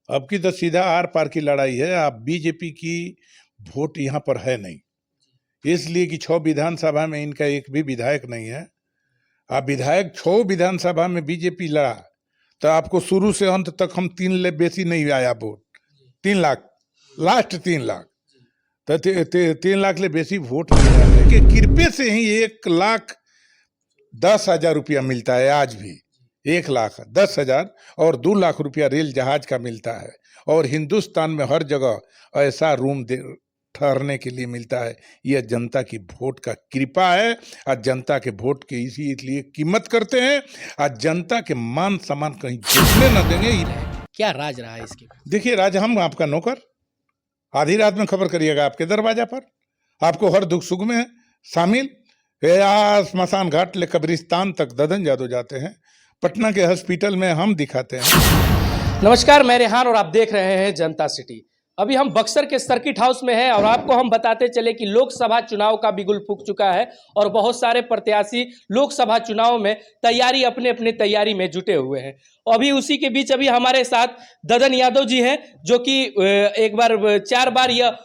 अब की तो सीधा आर पार की लड़ाई है। आप बीजेपी की वोट यहाँ पर है नहीं, इसलिए कि 6 विधानसभा में इनका एक भी विधायक नहीं है। आप विधायक 6 विधानसभा में बीजेपी लड़ा तो आपको शुरू से अंत तक हम 3 ले बेसी नहीं आया वोट, 3 लाख, लास्ट 3 लाख, तो 3 लाख ले बेसी वोट नहीं आया कि कृपे से ही 1,10,000 रुपया मिलता है आज भी। 1,10,000 और 2 लाख रुपया रेल जहाज का मिलता है, और हिंदुस्तान में हर जगह ऐसा रूम ठहरने के लिए मिलता है। यह जनता की वोट का कृपा है, और जनता के वोट के इसीलिए कीमत करते हैं, और जनता के मान सम्मान कहीं झुकने न देंगे। क्या राज रहा है इसके? देखिए राज, हम आपका नौकर, आधी रात में खबर करिएगा आपके दरवाजा पर, आपको हर दुख सुख में शामिल। या स्मशान घाट ले कब्रिस्तान तक ददन यादव जाते हैं, पटना के हॉस्पिटल में हम दिखाते हैं। नमस्कार, मैं रेहान और आप देख रहे हैं जनता सिटी। अभी हम बक्सर के सर्किट हाउस में हैं और आपको हम बताते चले कि लोकसभा चुनाव का बिगुल फूंक चुका है और बहुत सारे प्रत्याशी लोकसभा चुनाव में तैयारी अपने अपने तैयारी में जुटे हुए हैं। अभी उसी के बीच अभी हमारे साथ ददन यादव जी हैं, जो कि एक बार 4 बार यह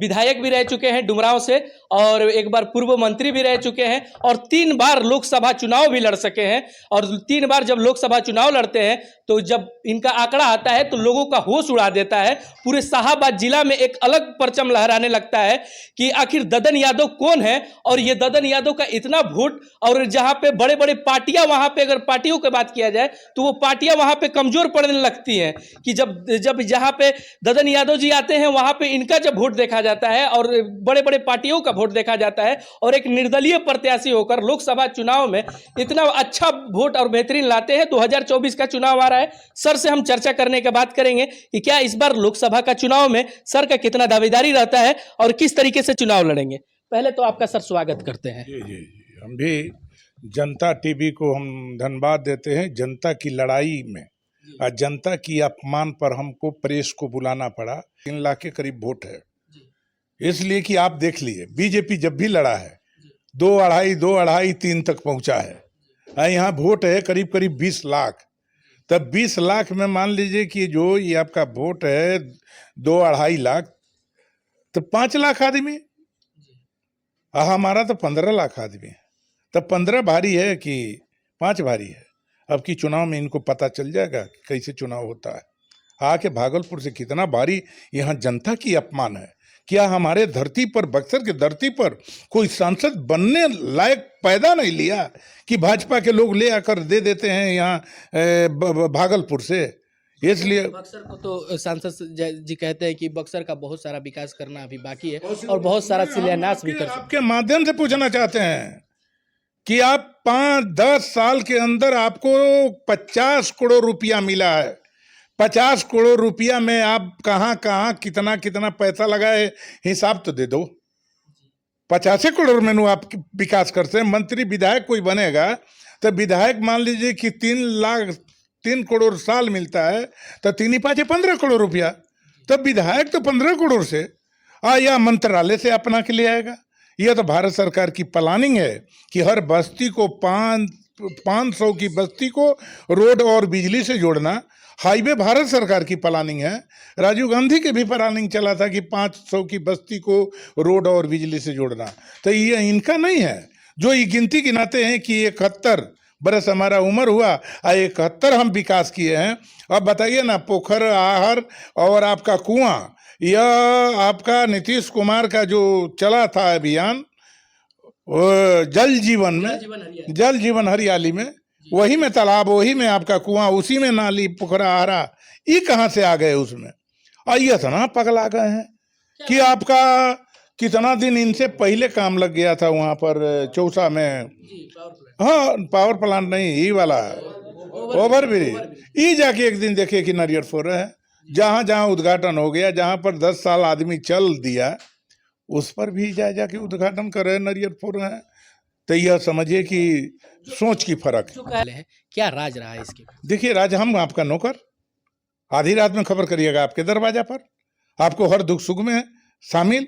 विधायक भी रह चुके हैं डुमरांव से, और एक बार पूर्व मंत्री भी रह चुके हैं, और 3 बार लोकसभा चुनाव भी लड़ सके हैं। और 3 बार जब लोकसभा चुनाव लड़ते हैं तो जब इनका आंकड़ा आता है तो लोगों का होश उड़ा देता है। पूरे शाहाबाद जिला में एक अलग परचम लहराने लगता है कि आखिर ददन यादव कौन है, और ये ददन यादव का इतना वोट। और जहां पे बड़े बड़े पार्टियां, वहां पे अगर पार्टियों की बात किया जाए तो वो पार्टियां वहां पे कमजोर पड़ने लगती हैं कि जब जहां पे ददन यादव जी आते हैं वहां पे इनका जब वोट देखा जाता है और बड़े बड़े पार्टियों का वोट देखा जाता है, और एक निर्दलीय प्रत्याशी होकर लोकसभा चुनाव में इतना अच्छा वोट और बेहतरीन लाते हैं। 2024 का चुनाव आ रहा है, सर से हम चर्चा करने के बाद करेंगे कि क्या इस बार लोकसभा का चुनाव में सर का कितना दावेदारी रहता है और किस तरीके से चुनाव लड़ेंगे। पहले तो आपका सर स्वागत करते हैं। जी जी जी, हम भी जनता टीवी को हम धन्यवाद देते हैं। जनता की लड़ाई में और जनता की अपमान पर हमको प्रेस को बुलाना पड़ा। 3 लाख के करीब वोट है, इसलिए कि आप देख लिए बीजेपी जब भी लड़ा है 2, 3 तक पहुंचा है। यहाँ वोट है करीब करीब 20 लाख। तब 20 लाख में मान लीजिए कि जो ये आपका वोट है 2-2.5 लाख, तो 5 लाख आदमी, हमारा तो 15 लाख आदमी है। तब 15 भारी है कि 5 भारी है। अब की चुनाव में इनको पता चल जाएगा कि कैसे चुनाव होता है। आके भागलपुर से कितना भारी यहाँ जनता की अपमान है। क्या हमारे धरती पर, बक्सर की धरती पर कोई सांसद बनने लायक पैदा नहीं लिया कि भाजपा के लोग ले आकर दे देते हैं यहाँ भागलपुर से। इसलिए बक्सर को तो सांसद जी कहते हैं कि बक्सर का बहुत सारा विकास करना अभी बाकी है और बहुत सारा शिलान्यास भी कर सकते हैं। आपके माध्यम से पूछना चाहते हैं कि आप 5-10 साल के अंदर आपको 50 करोड़ रुपया मिला है। 50 करोड़ रुपया में आप कहाँ कहाँ कितना कितना पैसा लगाए, हिसाब तो दे दो। 50 करोड़ में आप विकास करते हैं। मंत्री विधायक कोई बनेगा तो विधायक मान लीजिए कि 3 करोड़ साल मिलता है, तो 3-5 15 करोड़ रुपया। तब विधायक तो 15 करोड़ से या मंत्रालय से अपना के लिए आएगा। यह तो भारत सरकार की प्लानिंग है कि हर बस्ती को 500 की बस्ती को रोड और बिजली से जोड़ना। हाईवे भारत सरकार की प्लानिंग है। राजीव गांधी के भी प्लानिंग चला था कि 500 की बस्ती को रोड और बिजली से जोड़ना। तो ये इनका नहीं है जो ये गिनती गिनाते हैं कि 71 बरस हमारा उम्र हुआ, 71 हम विकास किए हैं। अब बताइए ना, पोखर आहर और आपका कुआं, यह आपका नीतीश कुमार का जो चला था अभियान जल जीवन हरियाली में, वही में तालाब, वही में आपका कुआं, उसी में नाली पोखरा आहरा, ये कहाँ से आ गए उसमें। और ये इतना पगला गए हैं कि आपका कितना दिन इनसे पहले काम लग गया था वहाँ पर चौसा में। हाँ, पावर प्लांट नहीं, ये वाला ओवर ब्रिज। ये जाके एक दिन देखे कि नारियल फोड़ रहे हैं। जहाँ जहाँ उद्घाटन हो गया, जहाँ पर 10 साल आदमी चल दिया, उस पर भी जाके उद्घाटन कर रहे हैं, नारियल फोड़ रहे हैं। तो यह समझिए कि सोच की फर्क है। क्या राज रहा है इसके? देखिए राज, हम आपका नौकर, आधी रात में खबर करिएगा आपके दरवाजा पर, आपको हर दुख सुख में शामिल।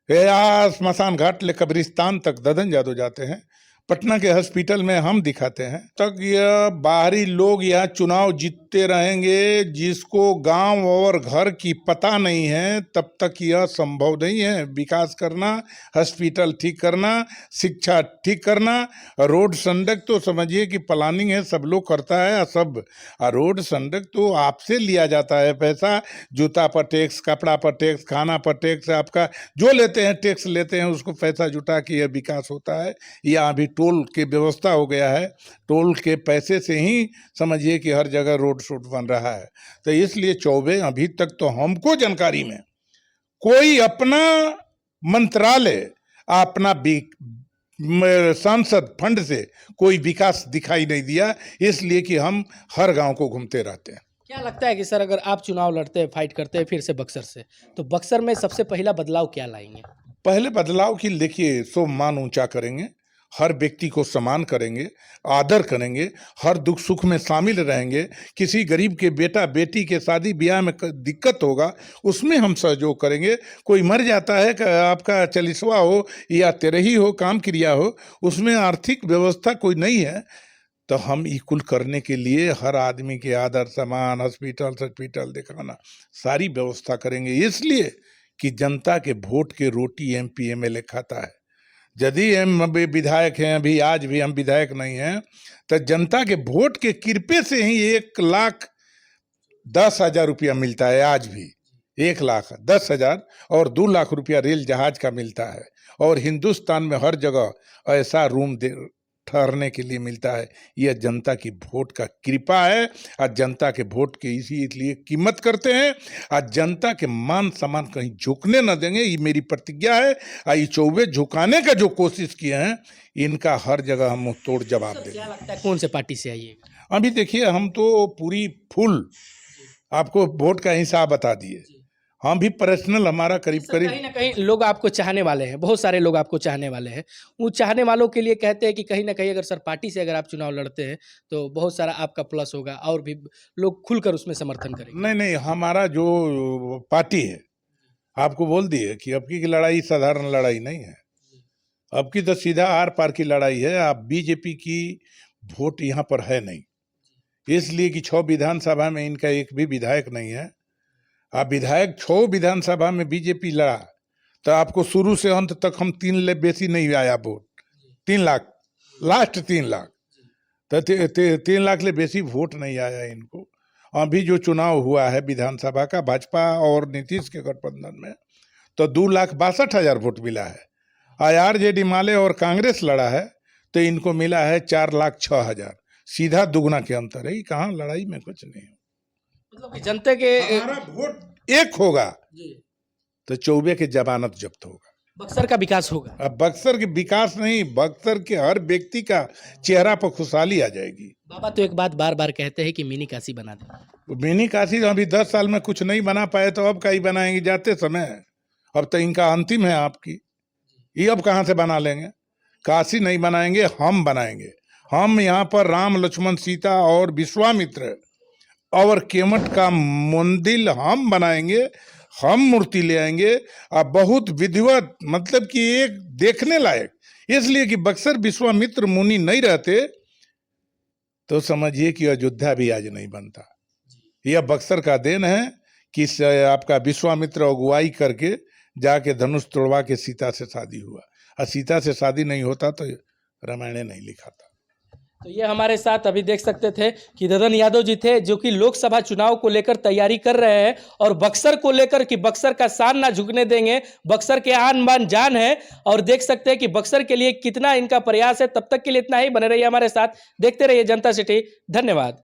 या स्मशान घाट ले कब्रिस्तान तक ददन यादव जाते हैं, पटना के हॉस्पिटल में हम दिखाते हैं। तक यह बाहरी लोग यहाँ चुनाव जीतते रहेंगे, जिसको गांव और घर की पता नहीं है तब तक यह संभव नहीं है। विकास करना, हॉस्पिटल ठीक करना, शिक्षा ठीक करना, रोड सड़क तो समझिए कि प्लानिंग है, सब लोग करता है सब। रोड सड़क तो आपसे लिया जाता है पैसा, जूता पर टैक्स, कपड़ा पर टैक्स, खाना पर टैक्स, आपका जो लेते हैं टैक्स लेते हैं, उसको पैसा जुटा के यह विकास होता है। या अभी टोल की व्यवस्था हो गया है, टोल के पैसे से ही समझिए कि हर जगह रोड शोड बन रहा है। तो इसलिए चौबे अभी तक तो हमको जानकारी में कोई अपना मंत्रालय, अपना सांसद फंड से कोई विकास दिखाई नहीं दिया, इसलिए कि हम हर गांव को घूमते रहते हैं। क्या लगता है कि सर अगर आप चुनाव लड़ते हैं, फाइट करते हैं फिर से बक्सर से, तो बक्सर में सबसे पहला बदलाव क्या लाएंगे? पहले बदलाव की देखिए, सो मान ऊंचा करेंगे, हर व्यक्ति को सम्मान करेंगे, आदर करेंगे, हर दुख सुख में शामिल रहेंगे। किसी गरीब के बेटा बेटी के शादी ब्याह में दिक्कत होगा, उसमें हम सहयोग करेंगे। कोई मर जाता है, आपका 40वां हो या 13ही हो, काम क्रिया हो, उसमें आर्थिक व्यवस्था कोई नहीं है, तो हम ये कुल करने के लिए हर आदमी के आदर सम्मान, हॉस्पिटल दिखाना, सारी व्यवस्था करेंगे। इसलिए कि जनता के वोट के रोटी MP MLA खाता है। यदि हम विधायक हैं, अभी आज भी हम विधायक नहीं हैं, तो जनता के वोट के कृपे से ही 1,10,000 रुपया मिलता है। आज भी 1,10,000 और 2 लाख रुपया रेल जहाज का मिलता है। और हिंदुस्तान में हर जगह ऐसा रूम ठहरने के लिए मिलता है। यह जनता की वोट का कृपा है, और जनता के वोट के इसीलिए कीमत करते हैं, और जनता के मान सम्मान कहीं झुकने न देंगे, ये मेरी प्रतिज्ञा है। और ये चौबे झुकाने का जो कोशिश किए हैं, इनका हर जगह हम तोड़ जवाब देंगे। क्या लगता है कौन से पार्टी से आइएगा? अभी देखिए, हम तो पूरी फुल आपको वोट का हिसाब बता दिए। हम भी पर्सनल हमारा करीब कहीं ना कहीं लोग आपको चाहने वाले हैं, बहुत सारे लोग आपको चाहने वाले हैं। वो चाहने वालों के लिए कहते हैं कि कहीं ना कहीं अगर सर पार्टी से अगर आप चुनाव लड़ते हैं तो बहुत सारा आपका प्लस होगा और भी लोग खुलकर उसमें समर्थन करेंगे। नहीं, हमारा जो पार्टी है, आपको बोल दिए कि अब की लड़ाई साधारण लड़ाई नहीं है। अब की तो सीधा आर पार की लड़ाई है। आप बीजेपी की वोट यहाँ पर है नहीं, इसलिए कि 6 विधानसभा में इनका एक भी विधायक नहीं है। आप विधायक 6 विधानसभा में बीजेपी लड़ा, तो आपको शुरू से अंत तक हम 3 लाख बेसी नहीं आया वोट, 3 लाख, लास्ट 3 लाख, तो 3 लाख ले बेसी वोट नहीं आया इनको। अभी जो चुनाव हुआ है विधानसभा का भाजपा और नीतीश के गठबंधन में, तो 2,62,000 वोट मिला है। RJD माले और कांग्रेस लड़ा है, तो इनको मिला है 4,06,000, सीधा दुगना के अंतर है। कहाँ लड़ाई में कुछ नहीं, मतलब कि जनता के हमारा वोट एक होगा तो चौबे के जमानत जब्त होगा, बक्सर का विकास होगा। अब बक्सर के विकास नहीं, बक्सर के हर व्यक्ति का चेहरा पर खुशहाली आ जाएगी। बाबा तो एक बात बार बार कहते हैं कि मिनी काशी बना दे। मिनी काशी अभी 10 साल में कुछ नहीं बना पाए, तो अब कहीं बनाएंगे जाते समय? अब तो इनका अंतिम है आपकी, ये अब कहाँ से बना लेंगे? काशी नहीं बनाएंगे, हम बनाएंगे। हम यहाँ पर राम लक्ष्मण सीता और विश्वामित्र और केवट का मंदिर हम बनाएंगे, हम मूर्ति ले आएंगे, और बहुत विधिवत, मतलब कि एक देखने लायक। इसलिए कि बक्सर विश्वामित्र मुनि नहीं रहते तो समझिए कि अयोध्या भी आज नहीं बनता। यह बक्सर का देन है कि आपका विश्वामित्र अगुवाई करके जाके धनुष तोड़वा के सीता से शादी हुआ, और सीता से शादी नहीं होता तो रामायण नहीं लिखाता। तो ये हमारे साथ अभी देख सकते थे कि ददन यादव जी थे, जो कि लोकसभा चुनाव को लेकर तैयारी कर रहे हैं, और बक्सर को लेकर कि बक्सर का शान ना झुकने देंगे, बक्सर के आन बान जान है। और देख सकते हैं कि बक्सर के लिए कितना इनका प्रयास है। तब तक के लिए इतना ही, बने रहिए हमारे साथ, देखते रहिए जनता सिटी। धन्यवाद।